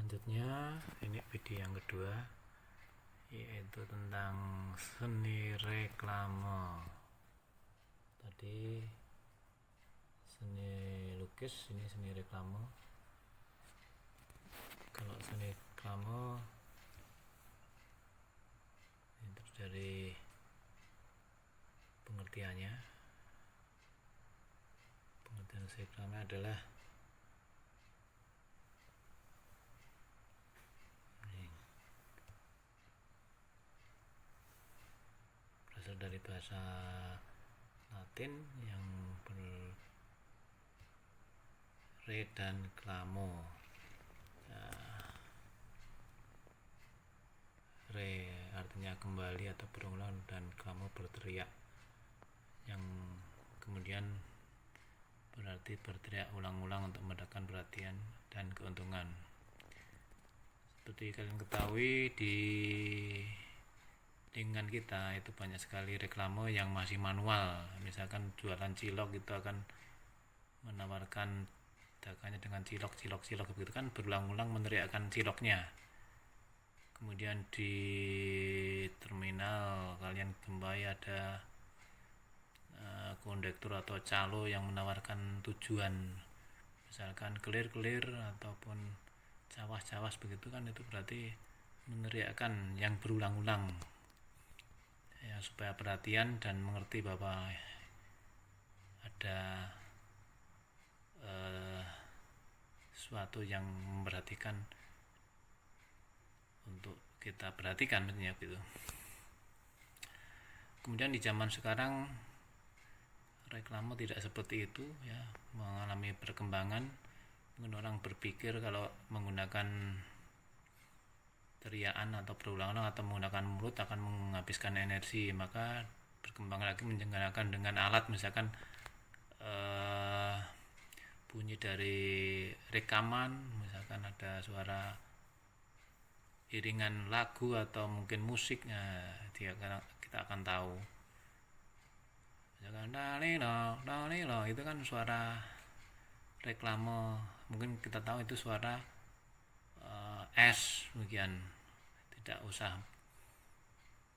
Selanjutnya ini video yang kedua, yaitu tentang seni reklame. Tadi seni lukis, ini seni reklame. Kalau seni reklame itu dari pengertian seni reklame adalah berasal dari bahasa Latin yang re dan clamo. Re artinya kembali atau berulang, dan clamo berteriak, yang kemudian berarti berteriak ulang-ulang untuk mendapatkan perhatian dan keuntungan. Seperti kalian ketahui, di lingkungan kita itu banyak sekali reklame yang masih manual. Misalkan jualan cilok itu akan menawarkan dagangannya dengan cilok begitu kan, berulang-ulang meneriakkan ciloknya. Kemudian di terminal kalian jumpai ada kondektur atau calo yang menawarkan tujuan, misalkan kelir-kelir ataupun cawas-cawas begitu kan, itu berarti meneriakkan yang berulang-ulang ya, supaya perhatian dan mengerti bahwa ada sesuatu yang memperhatikan untuk kita perhatikan gitu. Kemudian di zaman sekarang reklame tidak seperti itu ya, mengalami perkembangan. Mungkin orang berpikir kalau menggunakan teriakan atau berulang-ulang atau menggunakan mulut akan menghabiskan energi, maka berkembang lagi menggunakan dengan alat, misalkan bunyi dari rekaman, misalkan ada suara iringan lagu atau mungkin musik, kita akan tahu. Misalkan dalilo, itu kan suara reklame, mungkin kita tahu itu suara es, demikian. Tidak usah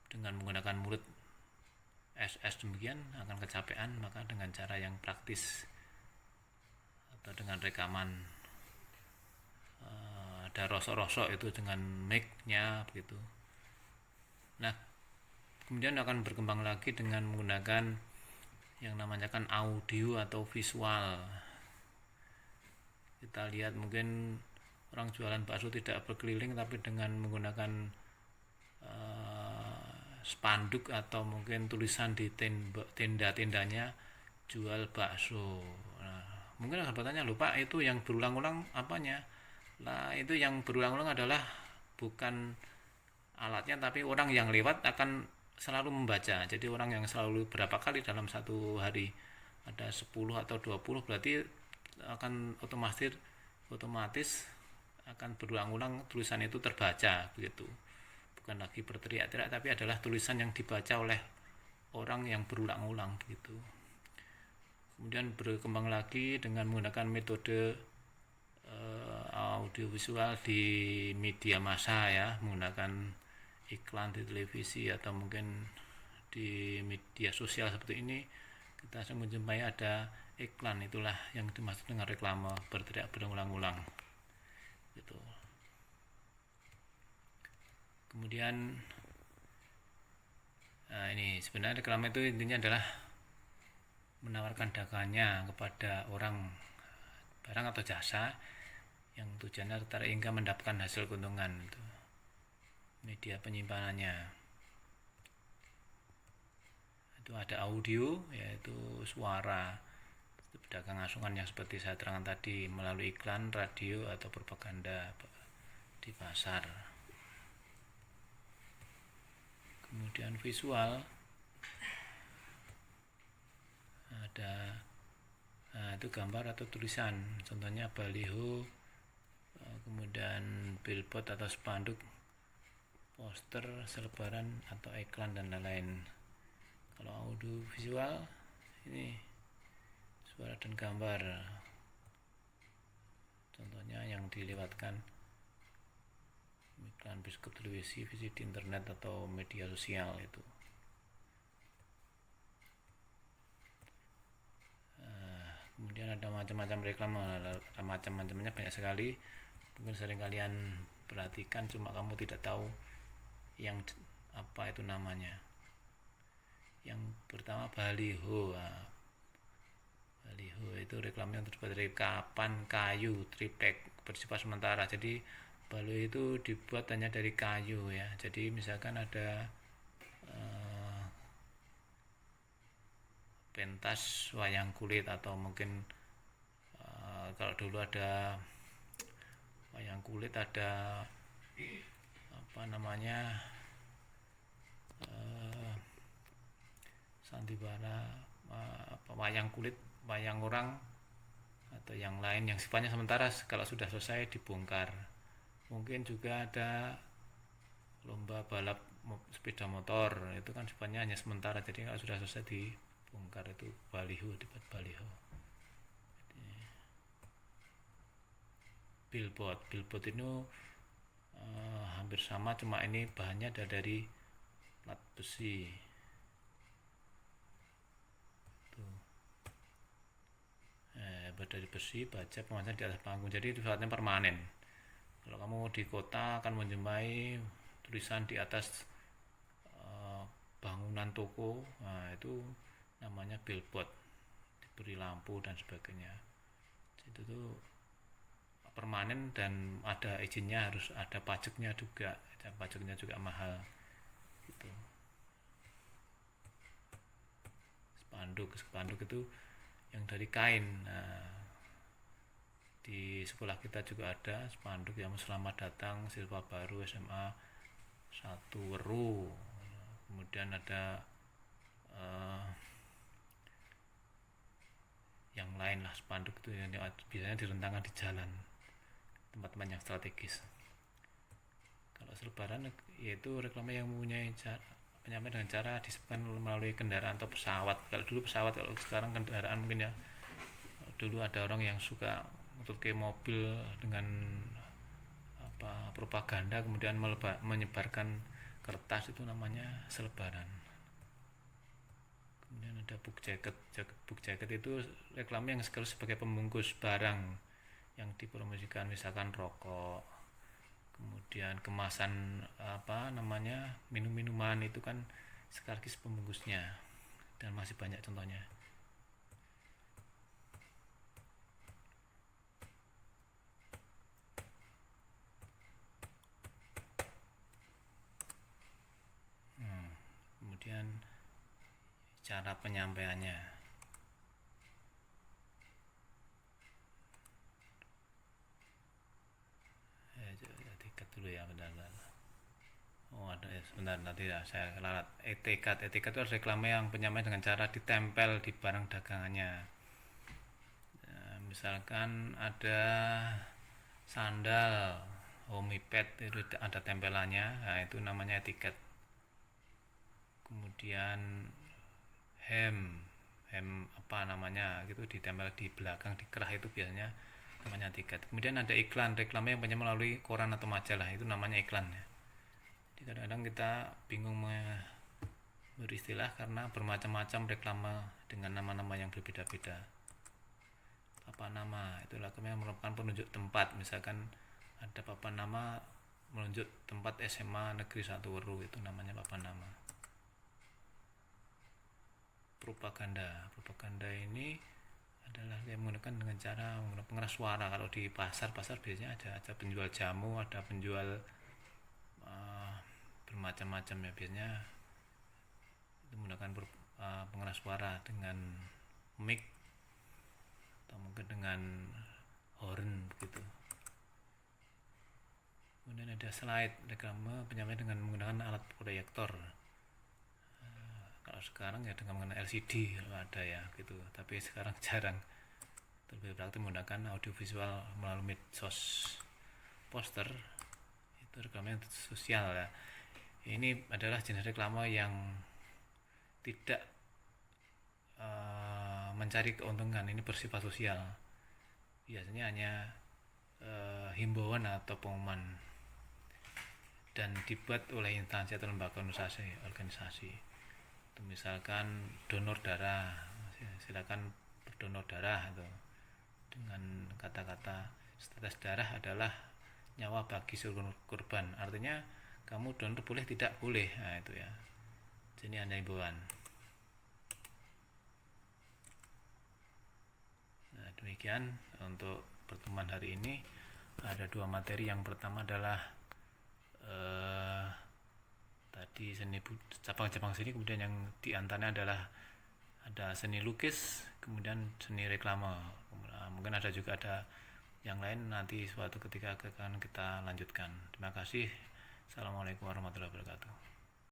dengan menggunakan mulut es demikian akan kecapean, maka dengan cara yang praktis atau dengan rekaman, ada rosok-rosok itu dengan mic-nya begitu. Nah, kemudian akan berkembang lagi dengan menggunakan yang namanya kan audio atau visual. Kita lihat mungkin orang jualan bakso tidak berkeliling, tapi dengan menggunakan spanduk atau mungkin tulisan di tenda-tendanya jual bakso. Nah, mungkin akan bertanya, lupa itu yang berulang-ulang apanya? Nah, itu yang berulang-ulang adalah bukan alatnya, tapi orang yang lewat akan selalu membaca. Jadi orang yang selalu berapa kali dalam satu hari, ada 10 atau 20, berarti akan otomatis akan berulang-ulang tulisan itu terbaca begitu. Bukan lagi berteriak-teriak, tapi adalah tulisan yang dibaca oleh orang yang berulang-ulang begitu. Kemudian berkembang lagi dengan menggunakan metode audiovisual di media massa ya, menggunakan iklan di televisi atau mungkin di media sosial seperti ini. Kita sering menjumpai ada iklan, itulah yang dimaksud dengan reklame, berteriak berulang-ulang gitu. Kemudian ini sebenarnya reklame itu intinya adalah menawarkan dagangannya kepada orang, barang atau jasa yang tujuannya hingga mendapatkan hasil keuntungan. Itu media penyimpanannya itu ada audio, yaitu suara, itu pedagang asungan yang seperti saya terangkan tadi melalui iklan, radio atau propaganda di pasar. Kemudian visual ada itu gambar atau tulisan, contohnya baliho, kemudian billboard atau spanduk, poster, selebaran atau iklan dan lain-lain. Kalau audio visual ini suara dan gambar, contohnya yang dilewatkan iklan bioskop, televisi, visi di internet atau media sosial itu. Kemudian ada macam-macam reklam, ada macam-macamnya banyak sekali, mungkin sering kalian perhatikan cuma kamu tidak tahu yang apa itu namanya. Yang pertama baliho. Baliho itu reklamnya terbuat dari kapan, kayu, triplek, bersifat sementara. Jadi baliho itu dibuat hanya dari kayu ya. Jadi misalkan ada pentas wayang kulit, atau mungkin kalau dulu ada wayang kulit, ada apa namanya, sandiwara, wayang kulit, wayang orang atau yang lain yang sifatnya sementara, kalau sudah selesai dibongkar. Mungkin juga ada lomba balap sepeda motor, itu kan sifatnya hanya sementara, jadi kalau sudah selesai dibongkar. Itu baliho, dibuat baliho. Billboard itu hampir sama, cuma ini bahannya ada dari plat besi. Dari besi, baja, pemasangan di atas panggung, jadi itu sifatnya permanen. Kalau kamu di kota akan menjumpai tulisan di atas bangunan toko, nah itu namanya billboard, diberi lampu dan sebagainya. Itu tuh permanen dan ada izinnya, harus ada pajaknya juga, pajaknya juga mahal gitu. Spanduk itu yang dari kain. Nah, di sekolah kita juga ada spanduk yang selamat datang siswa baru SMA 1 Weru. Kemudian ada yang lain lah, spanduk itu yang biasanya direntangkan di jalan, tempat-tempat yang strategis. Kalau selebaran yaitu reklamnya yang mempunyai penyampaian dengan cara disebutkan melalui kendaraan atau pesawat. Kalau dulu pesawat, kalau sekarang kendaraan mungkin ya. Dulu ada orang yang suka untuk ke mobil dengan propaganda, kemudian menyebarkan kertas, itu namanya selebaran. Kemudian ada book jacket itu reklamnya yang sekali sebagai pembungkus barang yang dipromosikan, misalkan rokok, kemudian kemasan minum-minuman, itu kan sekaligus pembungkusnya, dan masih banyak contohnya. Kemudian cara penyampaiannya. Etiket dulu ya, bentar. Ada ya, sebentar, nanti ya, saya kelalat. Etiket itu reklame yang penyampaian dengan cara ditempel di barang dagangannya. Misalkan ada sandal Homipad, itu ada tempelannya, nah itu namanya etiket. Kemudian hem apa namanya, gitu ditempel di belakang di kerah, itu biasanya namanya etiket. Kemudian ada iklan, reklamnya yang banyak melalui koran atau majalah, itu namanya iklan ya. Jadi kadang-kadang kita bingung beristilah karena bermacam-macam reklame dengan nama-nama yang berbeda-beda. Papan nama itu reklamnya merupakan penunjuk tempat, misalkan ada papan nama menunjuk tempat SMA Negeri 1 Weru, itu namanya papan nama. Propaganda ini adalah yang menggunakan dengan cara menggunakan pengeras suara. Kalau di pasar biasanya ada penjual jamu, ada penjual bermacam-macam ya, biasanya itu menggunakan pengeras suara dengan mic atau mungkin dengan horn begitu. Kemudian ada slide, reklame penyampaian dengan menggunakan alat proyektor. Kalau sekarang ya dengan menggunakan LCD kalau ada ya gitu, tapi sekarang jarang. Lebih praktis menggunakan audiovisual melalui medsos. Poster itu reklame sosial ya. Ini adalah jenis reklame yang tidak mencari keuntungan, ini bersifat sosial. Biasanya hanya himbauan atau pengumuman. dan dibuat oleh instansi atau lembaga organisasi. Misalkan donor darah, silakan berdonor darah itu dengan kata-kata status darah adalah nyawa bagi seluruh korban, artinya kamu donor boleh tidak boleh, nah itu ya. Jadi hanya himbauan. Nah, demikian untuk pertemuan hari ini. Ada dua materi. Yang pertama adalah tadi seni cabang-cabang seni, kemudian yang diantaranya adalah ada seni lukis, kemudian seni reklame. Mungkin ada juga ada yang lain, nanti suatu ketika akan kita lanjutkan. Terima kasih. Assalamualaikum warahmatullahi wabarakatuh.